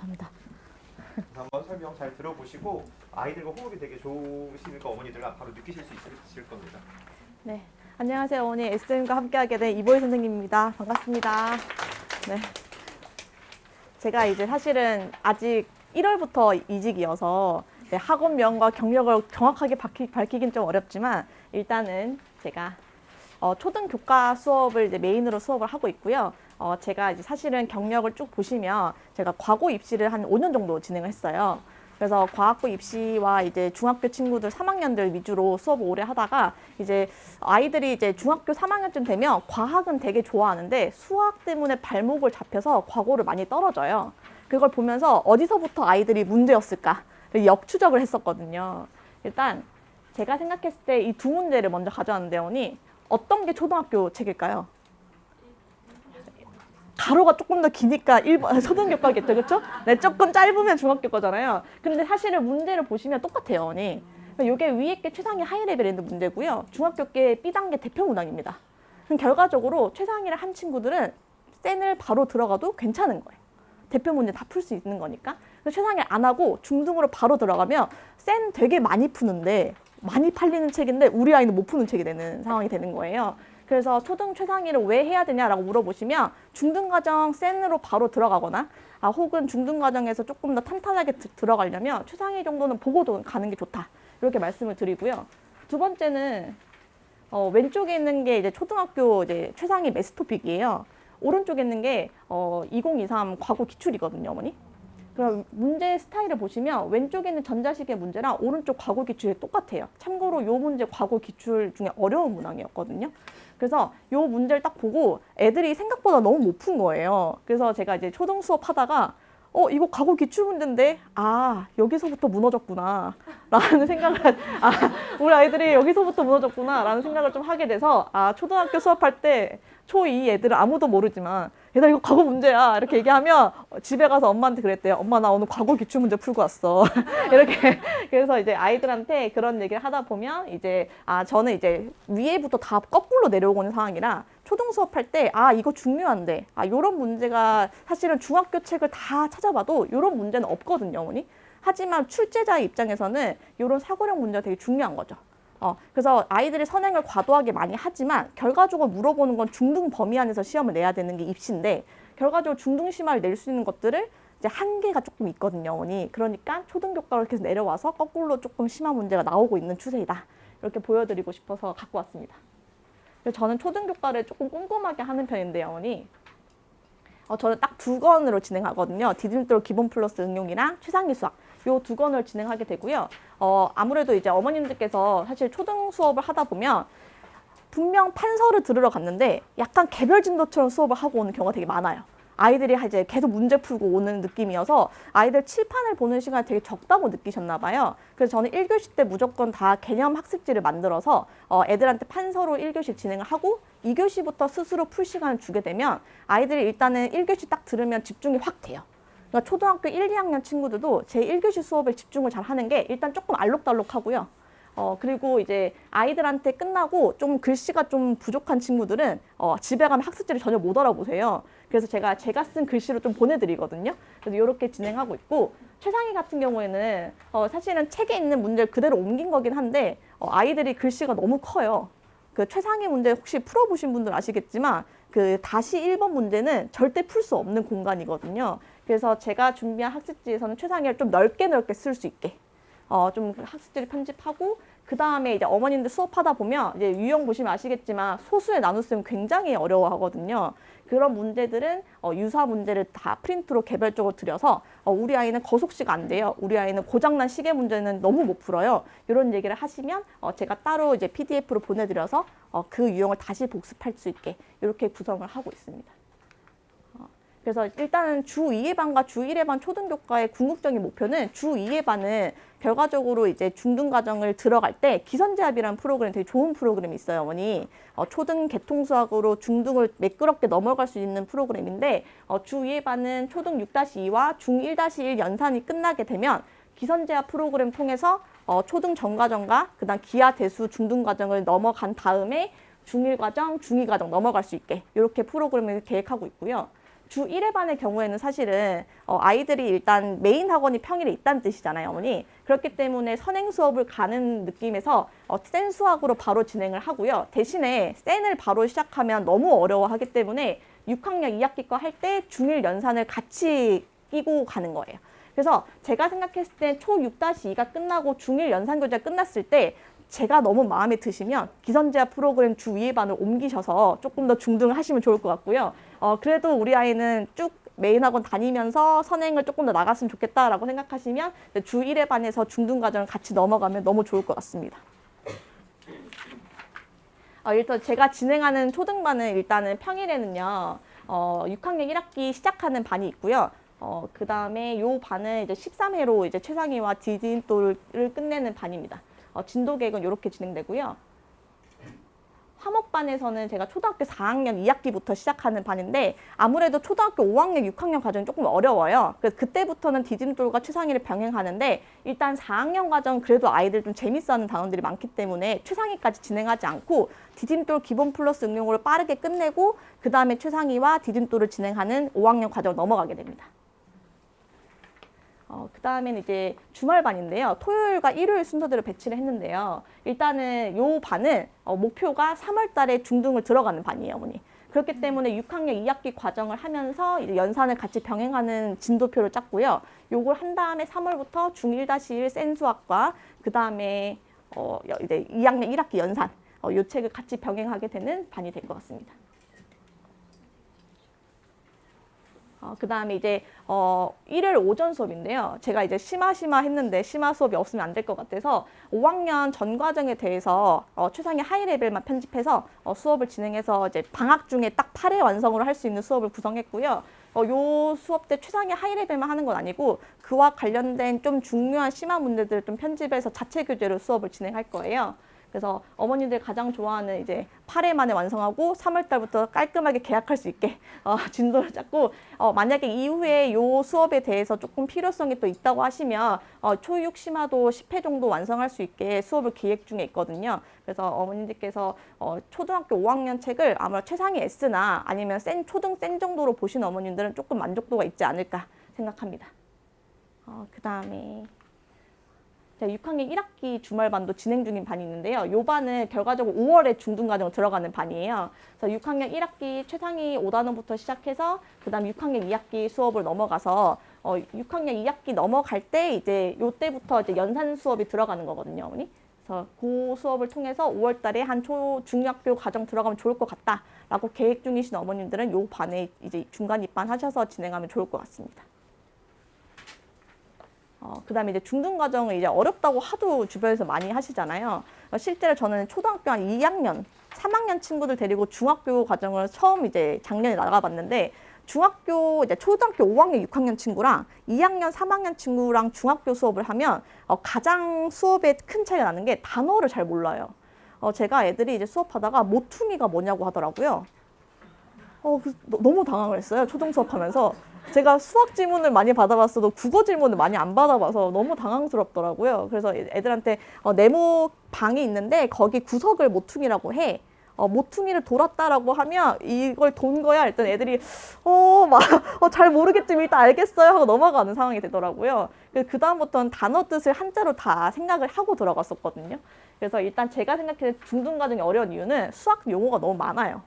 감사합니다. 한번 설명 잘 들어보시고 아이들과 호흡이 되게 좋으시니까 어머니들 바로 느끼실 수 있으실 겁니다. 네, 안녕하세요. 어머니 SM과 함께하게 된 이보희 선생님입니다. 반갑습니다. 네, 제가 이제 사실은 아직 1월부터 이직이어서 학원명과 경력을 정확하게 밝히긴 좀 어렵지만 일단은 제가 초등 교과 수업을 이제 메인으로 수업을 하고 있고요. 제가 이제 사실은 경력을 쭉 보시면 제가 과고 입시를 한 5년 정도 진행을 했어요. 그래서 과학부 입시와 이제 중학교 친구들 3학년들 위주로 수업을 오래 하다가 이제 아이들이 이제 중학교 3학년쯤 되면 과학은 되게 좋아하는데 수학 때문에 발목을 잡혀서 과고를 많이 떨어져요. 그걸 보면서 어디서부터 아이들이 문제였을까 역추적을 했었거든요. 일단 제가 생각했을 때 이 두 문제를 먼저 가져왔는데 언니 어떤 게 초등학교 책일까요? 가로가 조금 더 기니까 1번 초등교과겠죠, 그렇죠? 네, 조금 짧으면 중학교 거잖아요. 근데 사실은 문제를 보시면 똑같아요, 언니. 이게 위에 게 최상위 하이 레벨에 있는 문제고요. 중학교 게 B단계 대표 문항입니다. 그럼 결과적으로 최상위를 한 친구들은 센을 바로 들어가도 괜찮은 거예요. 대표 문제 다 풀 수 있는 거니까. 그래서 최상위 안 하고 중등으로 바로 들어가면 센 되게 많이 푸는데 많이 팔리는 책인데 우리 아이는 못 푸는 책이 되는 상황이 되는 거예요. 그래서 초등 최상위를 왜 해야 되냐라고 물어보시면 중등과정 센으로 바로 들어가거나 혹은 중등과정에서 조금 더 탄탄하게 들어가려면 최상위 정도는 보고 가는 게 좋다. 이렇게 말씀을 드리고요. 두 번째는 왼쪽에 있는 게 이제 초등학교 이제 최상위 매스 토픽이에요. 오른쪽에 있는 게 2023 과거 기출이거든요, 어머니. 그럼 문제 스타일을 보시면 왼쪽에 있는 전자식의 문제랑 오른쪽 과거 기출이 똑같아요. 참고로 이 문제 과거 기출 중에 어려운 문항이었거든요. 그래서 이 문제를 딱 보고 애들이 생각보다 너무 못 푼 거예요. 그래서 제가 이제 초등 수업 하다가 이거 과거 기출 문제인데 여기서부터 무너졌구나 라는 생각을 우리 아이들이 여기서부터 무너졌구나 라는 생각을 좀 하게 돼서 초등학교 수업할 때 초2 애들은 아무도 모르지만 얘들아 이거 과거 문제야 이렇게 얘기하면 집에 가서 엄마한테 그랬대요. 엄마 나 오늘 과거 기출 문제 풀고 왔어. 이렇게 그래서 이제 아이들한테 그런 얘기를 하다 보면 이제 저는 이제 위에부터 다 거꾸로 내려오고 있는 상황이라 초등 수업할 때 이거 중요한데 요런 문제가 사실은 중학교 책을 다 찾아봐도 요런 문제는 없거든요, 어머니. 하지만 출제자의 입장에서는 요런 사고력 문제가 되게 중요한 거죠. 그래서 아이들이 선행을 과도하게 많이 하지만 결과적으로 물어보는 건 중등 범위 안에서 시험을 내야 되는 게 입시인데 결과적으로 중등 심화를 낼 수 있는 것들을 이제 한계가 조금 있거든요, 어머니. 그러니까 초등교과로 계속 내려와서 거꾸로 조금 심화 문제가 나오고 있는 추세이다. 이렇게 보여드리고 싶어서 갖고 왔습니다. 그래서 저는 초등교과를 조금 꼼꼼하게 하는 편인데요, 어머니. 저는 딱 2권으로 진행하거든요. 디딤돌 기본 플러스 응용이랑 최상위 수학. 요 2권을 진행하게 되고요. 아무래도 이제 어머님들께서 사실 초등 수업을 하다 보면 분명 판서를 들으러 갔는데 약간 개별 진도처럼 수업을 하고 오는 경우가 되게 많아요. 아이들이 이제 계속 문제 풀고 오는 느낌이어서 아이들 칠판을 보는 시간이 되게 적다고 느끼셨나 봐요. 그래서 저는 1교시 때 무조건 다 개념 학습지를 만들어서 애들한테 판서로 1교시 진행을 하고 2교시부터 스스로 풀 시간을 주게 되면 아이들이 일단은 1교시 딱 들으면 집중이 확 돼요. 그러니까 초등학교 1, 2학년 친구들도 제 1교시 수업에 집중을 잘 하는 게 일단 조금 알록달록하고요. 그리고 이제 아이들한테 끝나고 좀 글씨가 좀 부족한 친구들은 집에 가면 학습지를 전혀 못 알아보세요. 그래서 제가 쓴 글씨로 좀 보내드리거든요. 그래서 이렇게 진행하고 있고 최상위 같은 경우에는 사실은 책에 있는 문제를 그대로 옮긴 거긴 한데 아이들이 글씨가 너무 커요. 그 최상위 문제 혹시 풀어보신 분들 아시겠지만 그 다시 1번 문제는 절대 풀 수 없는 공간이거든요. 그래서 제가 준비한 학습지에서는 최상위를 좀 넓게 쓸 수 있게 좀 학습지를 편집하고 그 다음에 이제 어머님들 수업하다 보면 이제 유형 보시면 아시겠지만 소수의 나눗셈 굉장히 어려워하거든요. 그런 문제들은 유사 문제를 다 프린트로 개별적으로 드려서 우리 아이는 거속시가 안 돼요. 우리 아이는 고장난 시계 문제는 너무 못 풀어요. 이런 얘기를 하시면 제가 따로 이제 PDF로 보내드려서 그 유형을 다시 복습할 수 있게 이렇게 구성을 하고 있습니다. 그래서 일단은 주 2회 반과 주 1회 반 초등교과의 궁극적인 목표는 주 2회 반은 결과적으로 이제 중등과정을 들어갈 때 기선제압이라는 프로그램 되게 좋은 프로그램이 있어요, 어머니. 초등 개통수학으로 중등을 매끄럽게 넘어갈 수 있는 프로그램인데 주 2회 반은 초등 6-2와 중 1-1 연산이 끝나게 되면 기선제압 프로그램 통해서 초등 전과정과 그다음 기하 대수 중등과정을 넘어간 다음에 중1과정, 중2과정 넘어갈 수 있게 이렇게 프로그램을 계획하고 있고요. 주 1회 반의 경우에는 사실은 아이들이 일단 메인 학원이 평일에 있다는 뜻이잖아요, 어머니. 그렇기 때문에 선행 수업을 가는 느낌에서 센 수학으로 바로 진행을 하고요. 대신에 센을 바로 시작하면 너무 어려워하기 때문에 6학년 2학기 거 할 때 중1 연산을 같이 끼고 가는 거예요. 그래서 제가 생각했을 때 초 6-2가 끝나고 중1 연산 교재가 끝났을 때 제가 너무 마음에 드시면 기선제압 프로그램 주 2회 반을 옮기셔서 조금 더 중등을 하시면 좋을 것 같고요. 그래도 우리 아이는 쭉 메인 학원 다니면서 선행을 조금 더 나갔으면 좋겠다라고 생각하시면 주 1회 반에서 중등 과정을 같이 넘어가면 너무 좋을 것 같습니다. 일단 제가 진행하는 초등반은 일단은 평일에는요, 6학년 1학기 시작하는 반이 있고요. 그 다음에 요 반은 이제 13회로 이제 최상위와 디딤돌을 끝내는 반입니다. 진도 계획은 이렇게 진행되고요. 화목반에서는 제가 초등학교 4학년 2학기부터 시작하는 반인데 아무래도 초등학교 5학년, 6학년 과정이 조금 어려워요. 그래서 그때부터는 디딤돌과 최상위를 병행하는데 일단 4학년 과정 그래도 아이들 좀 재밌어하는 단원들이 많기 때문에 최상위까지 진행하지 않고 디딤돌 기본 플러스 응용으로 빠르게 끝내고 그 다음에 최상위와 디딤돌을 진행하는 5학년 과정을 넘어가게 됩니다. 그 다음에는 이제 주말반인데요. 토요일과 일요일 순서대로 배치를 했는데요. 일단은 요 반은 목표가 3월 달에 중등을 들어가는 반이에요, 어머니. 그렇기 때문에 6학년 2학기 과정을 하면서 이제 연산을 같이 병행하는 진도표를 짰고요. 요걸 한 다음에 3월부터 중1-1 센 수학과 그 다음에 이제 2학년 1학기 연산 요 책을 같이 병행하게 되는 반이 될 것 같습니다. 그 다음에 이제 일요일 오전 수업인데요. 제가 이제 심화 했는데 심화 수업이 없으면 안 될 것 같아서 5학년 전 과정에 대해서 최상위 하이 레벨만 편집해서 수업을 진행해서 이제 방학 중에 딱 8회 완성으로 할 수 있는 수업을 구성했고요. 요 수업 때 최상위 하이 레벨만 하는 건 아니고 그와 관련된 좀 중요한 심화 문제들을 좀 편집해서 자체 교재로 수업을 진행할 거예요. 그래서 어머님들 가장 좋아하는 이제 8회 만에 완성하고 3월 달부터 깔끔하게 개학할 수 있게 진도를 짰고 만약에 이후에 요 수업에 대해서 조금 필요성이 또 있다고 하시면 초6 심화도 10회 정도 완성할 수 있게 수업을 계획 중에 있거든요. 그래서 어머님들께서 초등학교 5학년 책을 아마 최상위 S나 아니면 초등 센 정도로 보신 어머님들은 조금 만족도가 있지 않을까 생각합니다. 그 다음에 6학년 1학기 주말반도 진행 중인 반이 있는데요. 이 반은 결과적으로 5월에 중등과정 들어가는 반이에요. 그래서 6학년 1학기 최상위 5단원부터 시작해서 그 다음 6학년 2학기 수업을 넘어가서 6학년 2학기 넘어갈 때 이제 요때부터 이제 연산 수업이 들어가는 거거든요, 어머니. 그래서 그 수업을 통해서 5월 달에 한 중학교 과정 들어가면 좋을 것 같다라고 계획 중이신 어머님들은 요 반에 이제 중간 입반 하셔서 진행하면 좋을 것 같습니다. 그 다음에 이제 중등 과정을 이제 어렵다고 하도 주변에서 많이 하시잖아요. 실제로 저는 초등학교 한 2학년, 3학년 친구들 데리고 중학교 과정을 처음 이제 작년에 나가봤는데 이제 초등학교 5학년, 6학년 친구랑 2학년, 3학년 친구랑 중학교 수업을 하면 가장 수업에 큰 차이가 나는 게 단어를 잘 몰라요. 제가 애들이 이제 수업하다가 모퉁이가 뭐냐고 하더라고요. 너무 당황을 했어요. 초등 수업하면서. 제가 수학 질문을 많이 받아봤어도 국어 질문을 많이 안 받아봐서 너무 당황스럽더라고요. 그래서 애들한테 네모 방이 있는데 거기 구석을 모퉁이라고 해. 모퉁이를 돌았다라고 하면 이걸 돈 거야. 일단 애들이 잘 모르겠지만 일단 알겠어요 하고 넘어가는 상황이 되더라고요. 그 다음부터는 단어 뜻을 한자로 다 생각을 하고 들어갔었거든요. 그래서 일단 제가 생각해서 중등 과정이 어려운 이유는 수학 용어가 너무 많아요.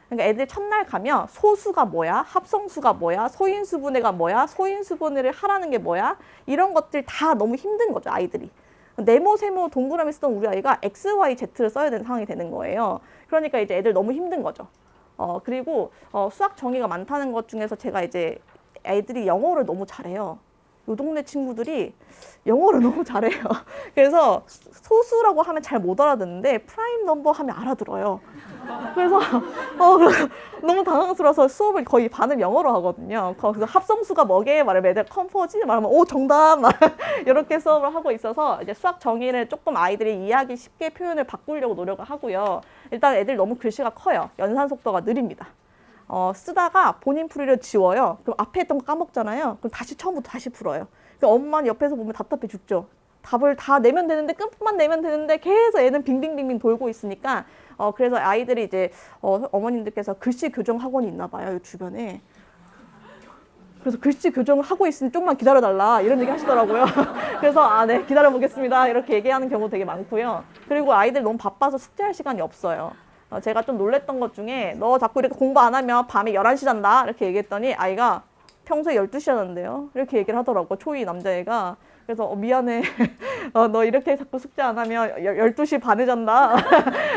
그러니까 애들 첫날 가면 소수가 뭐야, 합성수가 뭐야, 소인수분해가 뭐야, 소인수분해를 하라는 게 뭐야, 이런 것들 다 너무 힘든 거죠, 아이들이. 네모, 세모, 동그라미 쓰던 우리 아이가 X, Y, Z를 써야 되는 상황이 되는 거예요. 그러니까 이제 애들 너무 힘든 거죠. 그리고 수학 정의가 많다는 것 중에서 제가 이제 애들이 영어를 너무 잘해요. 요 동네 친구들이 영어를 너무 잘해요. 그래서 소수라고 하면 잘 못 알아듣는데 프라임 넘버 하면 알아들어요. 그래서 너무 당황스러워서 수업을 거의 반을 영어로 하거든요. 그래서 합성수가 뭐게 말하면 애들 컴포지 말하면 정답 막 이렇게 수업을 하고 있어서 이제 수학 정의를 조금 아이들이 이해하기 쉽게 표현을 바꾸려고 노력을 하고요. 일단 애들 너무 글씨가 커요. 연산 속도가 느립니다. 쓰다가 본인 풀이를 지워요. 그럼 앞에 했던 거 까먹잖아요. 그럼 다시 처음부터 다시 풀어요. 그럼 엄마는 옆에서 보면 답답해 죽죠. 답을 다 내면 되는데 끝만 내면 되는데 계속 애는 빙빙빙빙 돌고 있으니까 그래서 아이들이 이제 어머님들께서 글씨 교정 학원이 있나 봐요, 이 주변에. 그래서 글씨 교정을 하고 있으니 좀만 기다려달라 이런 얘기 하시더라고요. 그래서 아, 네, 기다려보겠습니다 이렇게 얘기하는 경우 되게 많고요. 그리고 아이들 너무 바빠서 숙제할 시간이 없어요. 제가 좀 놀랬던 것 중에 너 자꾸 이렇게 공부 안 하면 밤에 11시 잔다 이렇게 얘기했더니 아이가 평소에 12시 자는데요 이렇게 얘기를 하더라고, 초2 남자애가. 그래서 미안해. 너 이렇게 자꾸 숙제 안 하면 12시 반에 잔다.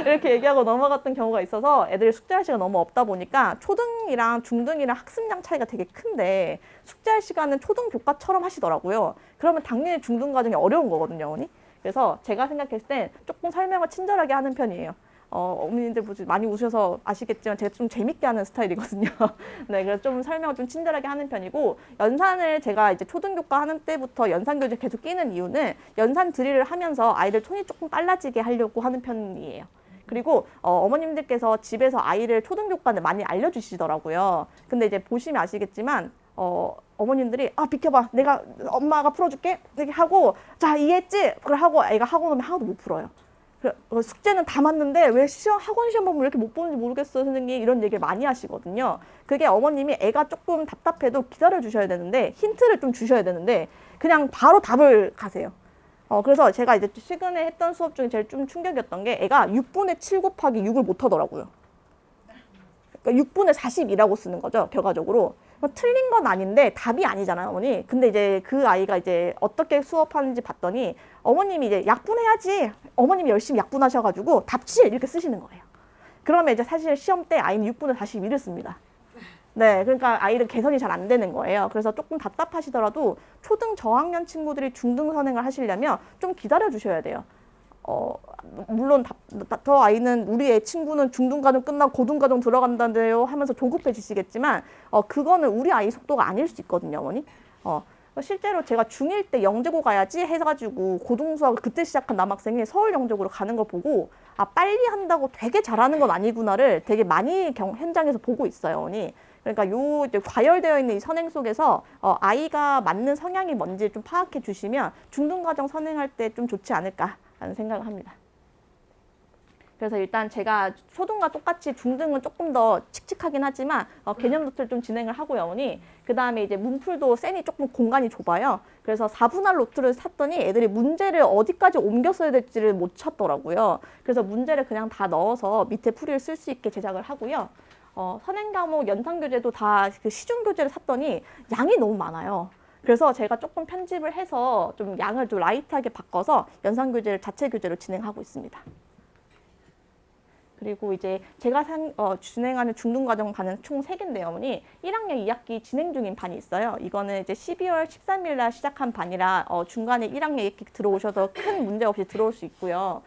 이렇게 얘기하고 넘어갔던 경우가 있어서 애들이 숙제할 시간 너무 없다 보니까 초등이랑 중등이랑 학습량 차이가 되게 큰데 숙제할 시간은 초등 교과처럼 하시더라고요. 그러면 당연히 중등 과정이 어려운 거거든요, 어머니. 그래서 제가 생각했을 땐 조금 설명을 친절하게 하는 편이에요. 어머님들 많이 우셔서 아시겠지만 제가 좀 재밌게 하는 스타일이거든요. 네, 그래서 좀 설명을 좀 친절하게 하는 편이고, 연산을 제가 이제 초등교과 하는 때부터 연산교재 계속 끼는 이유는 연산 드릴을 하면서 아이들 손이 조금 빨라지게 하려고 하는 편이에요. 그리고 어머님들께서 집에서 아이를 초등교과는 많이 알려주시더라고요. 근데 이제 보시면 아시겠지만 어머님들이 비켜봐, 엄마가 풀어줄게 이렇게 하고, 자 이해했지? 그걸 하고 아이가 하고 나면 하나도 못 풀어요. 숙제는 다 맞는데 왜 학원 시험 보면 왜 이렇게 못 보는지 모르겠어요 선생님, 이런 얘기를 많이 하시거든요. 그게 어머님이 애가 조금 답답해도 기다려 주셔야 되는데, 힌트를 좀 주셔야 되는데 그냥 바로 답을 가세요. 그래서 제가 이제 최근에 했던 수업 중에 제일 좀 충격이었던 게 애가 6분의 7 곱하기 6을 못 하더라고요. 그러니까 6분의 42라고 쓰는 거죠, 결과적으로. 틀린 건 아닌데 답이 아니잖아요, 어머니. 근데 이제 그 아이가 이제 어떻게 수업하는지 봤더니 어머님이 이제 약분해야지, 어머님이 열심히 약분하셔가지고 답 7 이렇게 쓰시는 거예요. 그러면 이제 사실 시험 때 아이는 6분의 42를 씁니다. 네, 그러니까 아이는 개선이 잘 안 되는 거예요. 그래서 조금 답답하시더라도 초등 저학년 친구들이 중등 선행을 하시려면 좀 기다려 주셔야 돼요. 물론 저 아이는, 우리 애 친구는 중등과정 끝나고 고등과정 들어간다는데요 하면서 조급해지시겠지만 그거는 우리 아이 속도가 아닐 수 있거든요, 어머니. 실제로 제가 중1 때 영재고 가야지 해가지고 고등수학을 그때 시작한 남학생이 서울 영재고로 가는 거 보고 빨리 한다고 되게 잘하는 건 아니구나를 되게 많이 현장에서 보고 있어요, 어머니. 그러니까 요 이제 과열되어 있는 이 선행 속에서 아이가 맞는 성향이 뭔지 좀 파악해 주시면 중등과정 선행할 때 좀 좋지 않을까라는 생각을 합니다. 그래서 일단 제가 초등과 똑같이 중등은 조금 더 칙칙하긴 하지만 개념 노트를 좀 진행을 하고요, 어머니. 그 다음에 이제 문풀도 쌤이 조금 공간이 좁아요. 그래서 4분할 노트를 샀더니 애들이 문제를 어디까지 옮겨 써야 될지를 못 찾더라고요. 그래서 문제를 그냥 다 넣어서 밑에 풀이를 쓸 수 있게 제작을 하고요. 선행 과목 연산 교재도 다 그 시중 교재를 샀더니 양이 너무 많아요. 그래서 제가 조금 편집을 해서 좀 양을 좀 라이트하게 바꿔서 연산 교재를 자체 교재로 진행하고 있습니다. 그리고 이제 제가 진행하는 중등과정 반은 총 3개인데요, 어머니. 1학년 2학기 진행 중인 반이 있어요. 이거는 이제 12월 13일 날 시작한 반이라 중간에 1학년 2학기 들어오셔서 큰 문제 없이 들어올 수 있고요.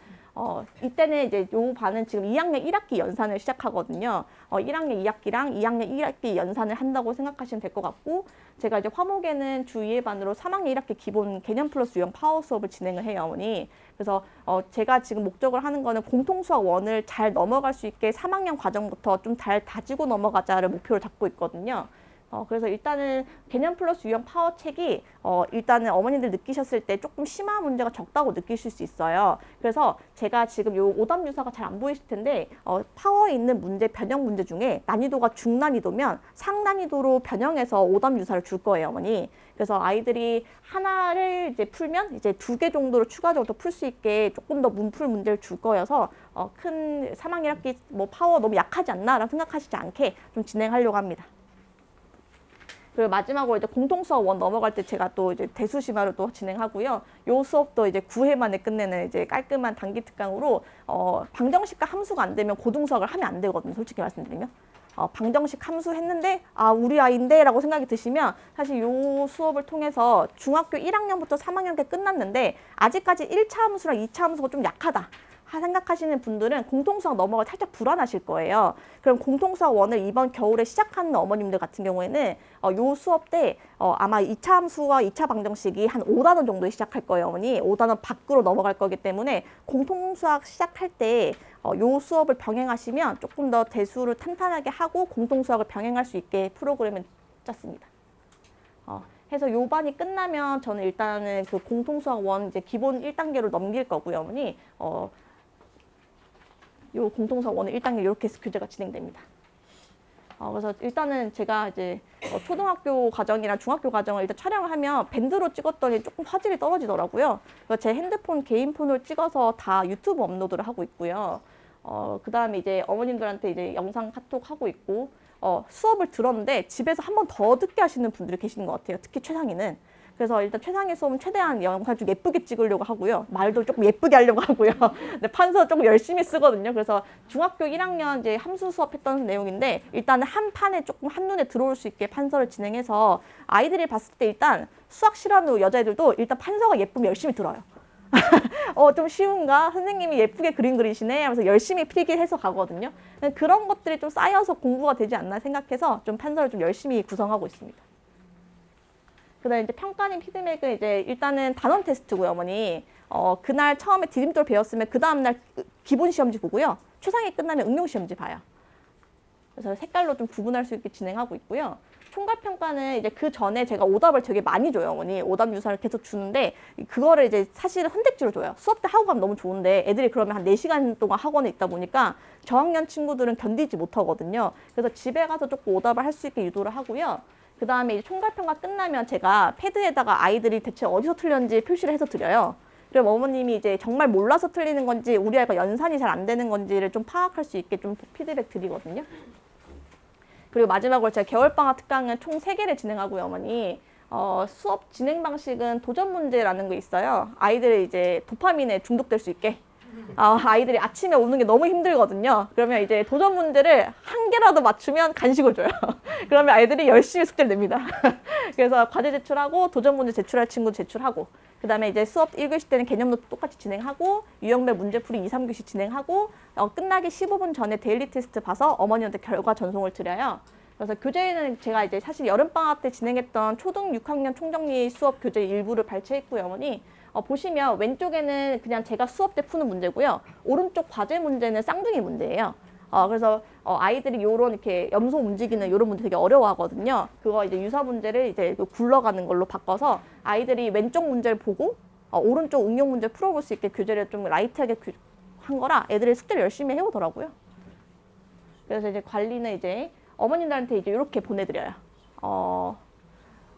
이때는 이제 요 반은 지금 2학년 1학기 연산을 시작하거든요. 1학년 2학기랑 2학년 1학기 연산을 한다고 생각하시면 될 것 같고, 제가 이제 화목에는 주 2회 반으로 3학년 1학기 기본 개념 플러스 유형 파워 수업을 진행을 해요, 어머니. 그래서 제가 지금 목적을 하는 거는 공통수학 1을 잘 넘어갈 수 있게 3학년 과정부터 좀 잘 다지고 넘어가자를 목표를 잡고 있거든요. 그래서 일단은 개념 플러스 유형 파워 책이 일단은 어머님들 느끼셨을 때 조금 심한 문제가 적다고 느끼실 수 있어요. 그래서 제가 지금 요 오답 유사가 잘 안 보이실 텐데 파워에 있는 문제, 변형 문제 중에 난이도가 중난이도면 상난이도로 변형해서 오답 유사를 줄 거예요, 어머니. 그래서 아이들이 하나를 이제 풀면 이제 2개 정도로 추가적으로 풀 수 있게 조금 더 문풀 문제를 줄 거여서 큰 3학년 1학기 뭐 파워 너무 약하지 않나라고 생각하시지 않게 좀 진행하려고 합니다. 그리고 마지막으로 이제 공통수학 1 넘어갈 때 제가 또 이제 대수심화를 또 진행하고요. 요 수업도 이제 9회 만에 끝내는 이제 깔끔한 단기 특강으로 방정식과 함수가 안 되면 고등수학을 하면 안 되거든요, 솔직히 말씀드리면. 방정식 함수 했는데 우리 아이인데 라고 생각이 드시면 사실 요 수업을 통해서 중학교 1학년부터 3학년까지 끝났는데 아직까지 1차 함수랑 2차 함수가 좀 약하다 생각하시는 분들은 공통수학 넘어가 살짝 불안하실 거예요. 그럼 공통수학 1을 이번 겨울에 시작하는 어머님들 같은 경우에는 요 수업 때 아마 2차 함수와 2차 방정식이 한 5단원 정도에 시작할 거예요, 어머니. 5단원 밖으로 넘어갈 거기 때문에 공통수학 시작할 때 요 수업을 병행하시면 조금 더 대수를 탄탄하게 하고 공통수학을 병행할 수 있게 프로그램을 짰습니다. 해서 요 반이 끝나면 저는 일단은 그 공통수학 1 이제 기본 1단계로 넘길 거고요, 어머니. 요 공통수학 1은 1단계 이렇게 해서 교재가 진행됩니다. 그래서 일단은 제가 이제 초등학교 과정이랑 중학교 과정을 일단 촬영을 하면 밴드로 찍었더니 조금 화질이 떨어지더라고요. 그래서 제 핸드폰 개인 폰으로 찍어서 다 유튜브 업로드를 하고 있고요. 그 다음에 이제 어머님들한테 이제 영상 카톡 하고 있고, 수업을 들었는데 집에서 한 번 더 듣게 하시는 분들이 계시는 것 같아요. 특히 최상위는. 그래서 일단 최상위 수업은 최대한 영상 좀 예쁘게 찍으려고 하고요. 말도 조금 예쁘게 하려고 하고요. 근데 판서 조금 열심히 쓰거든요. 그래서 중학교 1학년 이제 함수 수업했던 내용인데 일단은 한 판에 조금 한눈에 들어올 수 있게 판서를 진행해서 아이들이 봤을 때 일단 수학 싫어하는 여자애들도 일단 판서가 예쁘면 열심히 들어요. 좀 쉬운가? 선생님이 예쁘게 그림 그리시네 하면서 열심히 필기해서 가거든요. 그런 것들이 좀 쌓여서 공부가 되지 않나 생각해서 좀 판서를 좀 열심히 구성하고 있습니다. 그다음에 이제 평가님 피드백은 이제 일단은 단원 테스트고요, 어머니. 그날 처음에 디딤돌 배웠으면 그 다음날 기본 시험지 보고요. 최상위 끝나면 응용 시험지 봐요. 그래서 색깔로 좀 구분할 수 있게 진행하고 있고요. 총괄 평가는 이제 그 전에 제가 오답을 되게 많이 줘요, 어머니. 오답 유사를 계속 주는데 그거를 이제 사실은 선택지로 줘요. 수업 때 하고 가면 너무 좋은데 애들이 그러면 한 4시간 동안 학원에 있다 보니까 저학년 친구들은 견디지 못하거든요. 그래서 집에 가서 조금 오답을 할 수 있게 유도를 하고요. 그 다음에 이제 총괄평가 끝나면 제가 패드에다가 아이들이 대체 어디서 틀렸는지 표시를 해서 드려요. 그럼 어머님이 이제 정말 몰라서 틀리는 건지 우리 아이가 연산이 잘 안 되는 건지를 좀 파악할 수 있게 좀 피드백 드리거든요. 그리고 마지막으로 제가 겨울방학 특강은 총 3개를 진행하고요, 어머니. 수업 진행 방식은 도전 문제라는 거 있어요. 아이들이 이제 도파민에 중독될 수 있게. 아이들이 아침에 오는 게 너무 힘들거든요. 그러면 이제 도전 문제를 한 개라도 맞추면 간식을 줘요. 그러면 아이들이 열심히 숙제를 냅니다. 그래서 과제 제출하고 도전 문제 제출할 친구 제출하고 그 다음에 이제 수업 1교시 때는 개념 노트 똑같이 진행하고 유형별 문제풀이 2, 3교시 진행하고 끝나기 15분 전에 데일리 테스트 봐서 어머니한테 결과 전송을 드려요. 그래서 교재는 제가 이제 사실 여름방학 때 진행했던 초등 6학년 총정리 수업 교재 일부를 발췌했고요, 어머니. 보시면 왼쪽에는 그냥 제가 수업 때 푸는 문제고요. 오른쪽 과제 문제는 쌍둥이 문제예요. 그래서 아이들이 요런 이렇게 염소 움직이는 요런 문제 되게 어려워하거든요. 그거 이제 유사 문제를 이제 굴러가는 걸로 바꿔서 아이들이 왼쪽 문제를 보고 오른쪽 응용 문제 풀어볼 수 있게 교재를 좀 라이트하게 한 거라 애들이 숙제를 열심히 해오더라고요. 그래서 이제 관리는 이제 어머님들한테 이제 이렇게 보내드려요.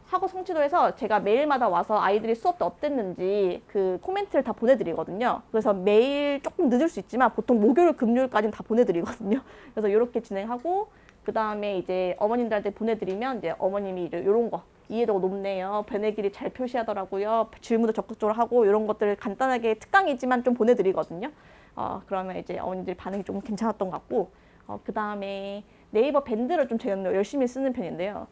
학업 성취도에서 제가 매일마다 와서 아이들이 수업 때 어땠는지 그 코멘트를 다 보내드리거든요. 그래서 매일 조금 늦을 수 있지만 보통 목요일, 금요일까지는 다 보내드리거든요. 그래서 이렇게 진행하고 그 다음에 이제 어머님들한테 보내드리면 이제 어머님이 이제 이런 거 이해도가 높네요. 변의 길이 잘 표시하더라고요. 질문도 적극적으로 하고 이런 것들을 간단하게 특강이지만 좀 보내드리거든요. 그러면 이제 어머님들 반응이 좀 괜찮았던 것 같고 그 다음에 네이버 밴드를 좀 제가 열심히 쓰는 편인데요.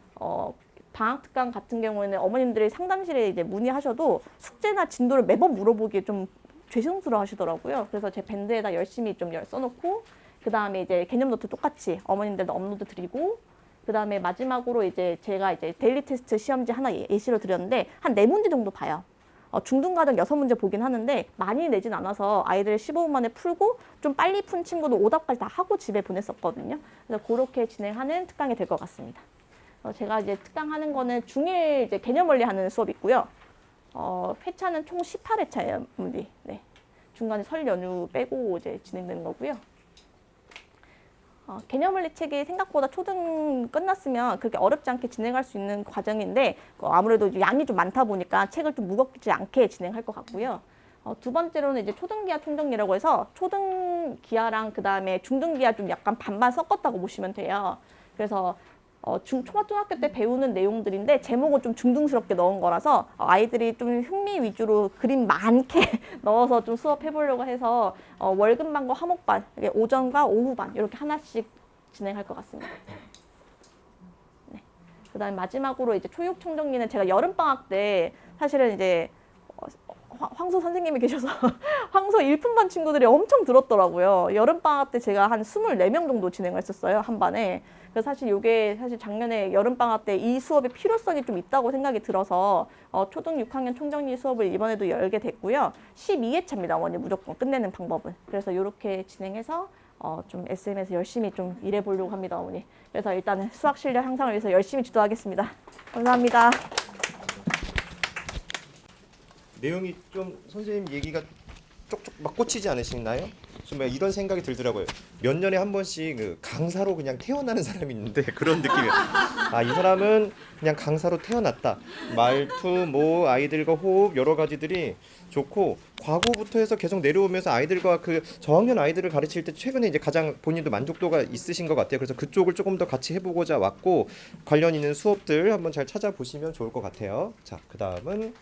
방학 특강 같은 경우에는 어머님들이 상담실에 이제 문의하셔도 숙제나 진도를 매번 물어보기에 좀 죄송스러워 하시더라고요. 그래서 제 밴드에다 열심히 좀 써놓고 그 다음에 이제 개념 노트 똑같이 어머님들도 업로드 드리고 그 다음에 마지막으로 이제 제가 이제 데일리 테스트 시험지 하나 예시로 드렸는데 한 4문제 정도 봐요. 중등과정 6문제 보긴 하는데 많이 내진 않아서 아이들 15분 만에 풀고 좀 빨리 푼 친구도 오답까지 다 하고 집에 보냈었거든요. 그래서 그렇게 진행하는 특강이 될 것 같습니다. 제가 이제 특강하는 거는 중1 이제 개념 원리 하는 수업 있고요. 회차는 총 18회차예요, 문제. 네. 중간에 설 연휴 빼고 이제 진행되는 거고요. 개념 원리 책이 생각보다 초등 끝났으면 그렇게 어렵지 않게 진행할 수 있는 과정인데 아무래도 양이 좀 많다 보니까 책을 좀 무겁지 않게 진행할 것 같고요. 두 번째로는 이제 초등기하 총정리라고 해서 초등기하랑 그 다음에 중등기하 좀 약간 반반 섞었다고 보시면 돼요. 그래서 초등학교 때 배우는 내용들인데 제목은 좀 중등스럽게 넣은 거라서 아이들이 좀 흥미 위주로 그림 많게 넣어서 좀 수업해 보려고 해서 월급반과 화목반, 오전과 오후반 이렇게 하나씩 진행할 것 같습니다. 네. 그다음에 마지막으로 이제 초육 총정리는 제가 여름방학 때 사실은 이제 황소 선생님이 계셔서 황소 일품반 친구들이 엄청 들었더라고요. 여름방학 때 제가 한 24명 정도 진행을 했었어요, 한 반에. 그래서 사실 이게 사실 작년에 여름방학 때 이 수업의 필요성이 좀 있다고 생각이 들어서 초등 6학년 총정리 수업을 이번에도 열게 됐고요. 12회차입니다, 어머니 무조건 끝내는 방법은. 그래서 이렇게 진행해서 좀 SM에서 열심히 좀 일해보려고 합니다, 어머니. 그래서 일단은 수학 실력 향상을 위해서 열심히 지도하겠습니다. 감사합니다. 내용이 좀 선생님 얘기가 쪽쪽 막 꽂히지 않으시나요? 좀 이런 생각이 들더라고요. 몇 년에 한 번씩 그 강사로 그냥 태어나는 사람이 있는데 그런 느낌이에요. 아, 이 사람은 그냥 강사로 태어났다. 말투, 뭐 아이들과 호흡 여러 가지들이 좋고 과거부터 해서 계속 내려오면서 아이들과 그 저학년 아이들을 가르칠 때 최근에 이제 가장 본인도 만족도가 있으신 것 같아요. 그래서 그쪽을 조금 더 같이 해보고자 왔고 관련 있는 수업들 한번 잘 찾아보시면 좋을 것 같아요. 자, 그 다음은